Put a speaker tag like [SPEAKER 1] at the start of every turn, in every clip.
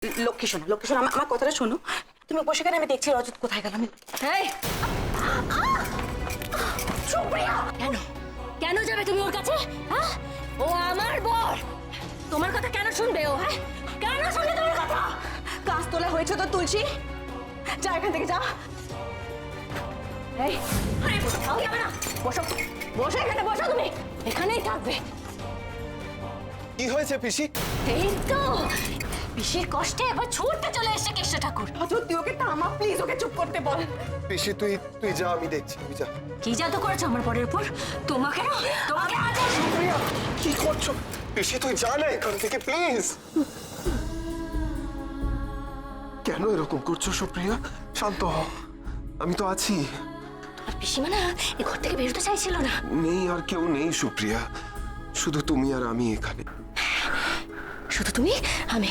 [SPEAKER 1] লক্ষ্মী শোনো, লক্ষ্মী শোনো, আমার কথাটা শোনো। তুমি বসে কেন, আমি দেখছি রজত কোথায় গেল। আমি
[SPEAKER 2] সুপ্রিয়া, কেন কেন যাবে তুমি ওর কাছে? হ্যাঁ, ও আমার বর, তোমার কথা কেন শুনবে ও? হ্যাঁ, কেন শুনবে তোমার কথা?
[SPEAKER 1] কাজ তোলা হয়েছে তো তুলসী, যা এখান থেকে যা।
[SPEAKER 2] এই, আরে কোথাও যাবে না, বসো বসো, এখানে বসো, তুমি এখানেই থাকবে।
[SPEAKER 3] কি হয়েছে পিসি?
[SPEAKER 2] এই তো পিসির কষ্টে এবার ছুটতে চলে এসেছে কৃষ্ণ ঠাকুর।
[SPEAKER 1] রজত তুই ওকে থামা প্লিজ, ওকে চুপ করতে বল।
[SPEAKER 3] পিসি তুই তুই যা, আমি দেখছি, তুই যা।
[SPEAKER 2] কি জাদু করেছো আমার বরের উপর? তোমাকে না, তোমাকে আজ
[SPEAKER 3] কি করছো পিসি? তুই যা না এখান থেকে প্লিজ। কেন এরকম করছো সুপ্রিয়া? শান্ত হও, আমি তো আছি।
[SPEAKER 2] তোমার পিসিমা না এই ঘর থেকে বেরোতে চাইছিল না।
[SPEAKER 3] নেই, আর কেউ নেই সুপ্রিয়া, শুধু তুমি আর আমি এখানে।
[SPEAKER 2] শুধু তুমি, আমি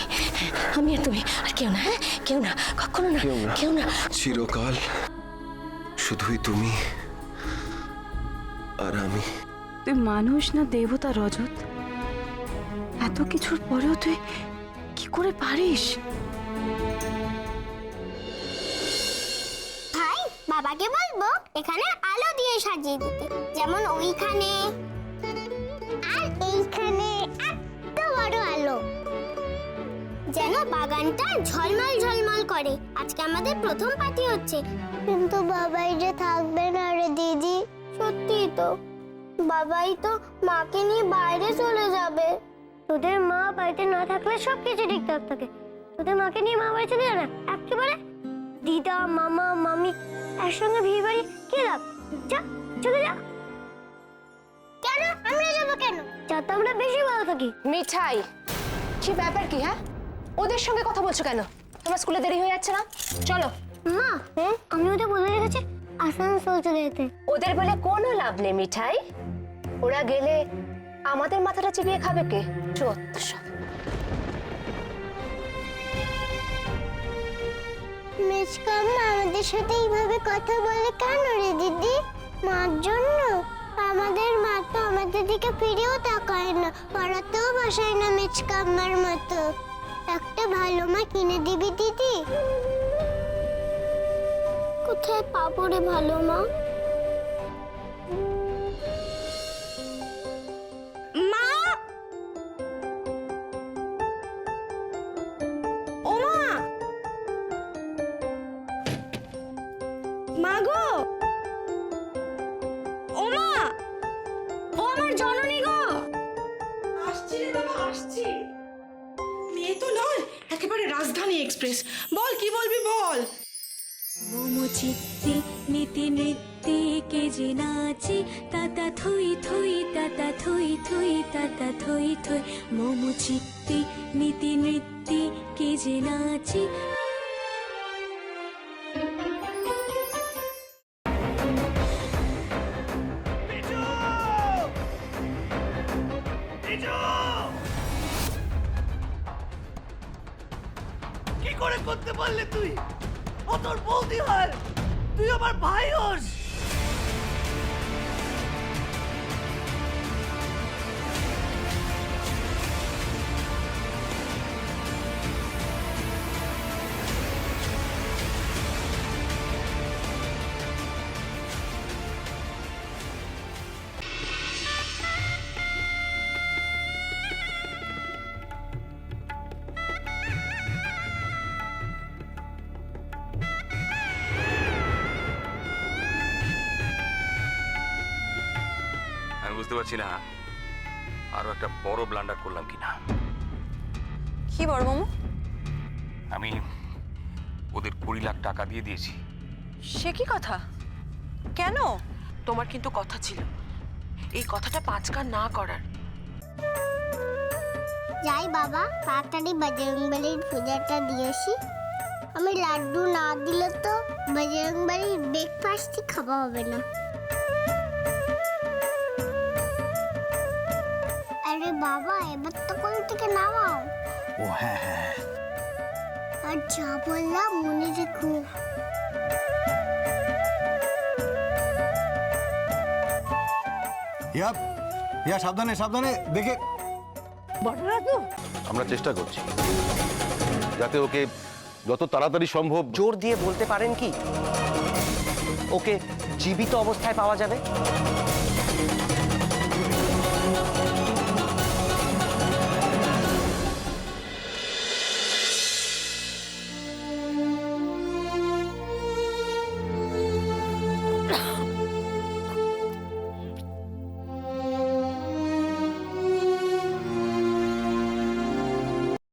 [SPEAKER 2] আমি আর তুমি, আর কেউ না। হ্যাঁ, কেউ না, কখনো না, কেউ না।
[SPEAKER 3] চিরকাল শুধুই তুমি আর আমি।
[SPEAKER 1] তুই মানুষ না দেবতা রজত? এত কিছুর পরেও তুই কি করে পারিস?
[SPEAKER 4] ভাই, বাবাকে বলবো এখানে আলো দিয়ে সাজিয়ে দিতে, যেমন ওইখানে আর এইখানে এত বড় আলো, যেন বাগানটা ঝলমল ঝলমল করে। আজকে আমাদের প্রথম পার্টি হচ্ছে। কিন্তু বাবাই যে থাকবে না রে দিদি। সত্যি তো, বাবাই তো মাকে নিয়ে বাইরে চলে যাবে। তোদের মা বাড়িতে না থাকলে সবকিছু ঠিকঠাক থাকে, তোদের মাকে নিয়ে মা বাড়ি চলে যাবে একেবারে। দিদা, মামা, মামি একসঙ্গে বিয়ে বাড়ি কি লাভ? যা, চলে যা। কেন আমরা যাবো? কেন? যাতে আমরা বেশি ভালো থাকি।
[SPEAKER 2] মিঠাই, কি ব্যাপার কি? হ্যাঁ, ওদের সঙ্গে কথা বলছো কেন? তোমার স্কুলে দেরি হয়ে যাচ্ছে না? চলো।
[SPEAKER 4] মা, আমি ওদের বলে রেখেছি আসানসোল চলে যেতে।
[SPEAKER 2] ওদের বলে কোনো লাভ নেই মিঠাই, ওরা গেলে আমাদের মাথাটা চিবিয়ে খাবে কে? চত্ব সব।
[SPEAKER 4] মিচকাম্মা আমাদের সাথে এইভাবে কথা বলে কেন রে দিদি? মার জন্য? আমাদের মা তো আমাদের দিকে ফিরেও তাকায় না, পড়াতেও বসায় না মিচকাম্মার মতো। একটা ভালো মা কিনে দিবি দিদি? কোথায় পাবো রে ভালো মা?
[SPEAKER 1] মা, ও মা, মা গো, ও মা,
[SPEAKER 2] ও আমার জননী গো।
[SPEAKER 1] আসছি রে বাবা, আসছি। মেয়ে তো নয়, একেবারে রাজধানী এক্সপ্রেস। বল, কি বলবি বল।
[SPEAKER 5] মোমো চিত্তে নীতি নৃত্যে কে যে নাচে, তাতা থই থই তাতা থই থই তাতা থই থই। মোমো চিত্তে নীতি নৃত্যে কে যে নাচে।
[SPEAKER 6] কি করে করতে পারলে তুই? ও তোর বৌদি হয়, তুই আমার ভাই হোস।
[SPEAKER 7] আমি বুঝতে পারছি না আরো একটা বড় ব্লান্ডার করলাম কিনা।
[SPEAKER 1] কি বড় মামু?
[SPEAKER 7] আমি ওদের 20 লাখ টাকা দিয়ে দিয়েছি।
[SPEAKER 1] সে কি কথা? কেন? তোমার কিন্তু কথা ছিল এই কথাটা 5 কান না করার।
[SPEAKER 4] যাই বাবা, তাড়াতাড়ি বজরংবলীর পূজাটা দিয়েছি। আমি লাড্ডু না দিলে তো বজরংবলীর ব্রেকফাস্টই খাওয়া হবে না। আরে বাবা, এবার তো কোল থেকে নামাও।
[SPEAKER 6] ও হ্যাঁ হ্যাঁ,
[SPEAKER 4] আর যা বললাম মনে রেখো।
[SPEAKER 6] ইয়া সাবধানে সাবধানে দেখে।
[SPEAKER 2] বড়রা তো
[SPEAKER 7] আমরা চেষ্টা করছি।
[SPEAKER 8] যাতে ওকে যত তাড়াতাড়ি সম্ভব।
[SPEAKER 9] জোর দিয়ে বলতে পারেন কি ওকে জীবিত অবস্থায় পাওয়া যাবে?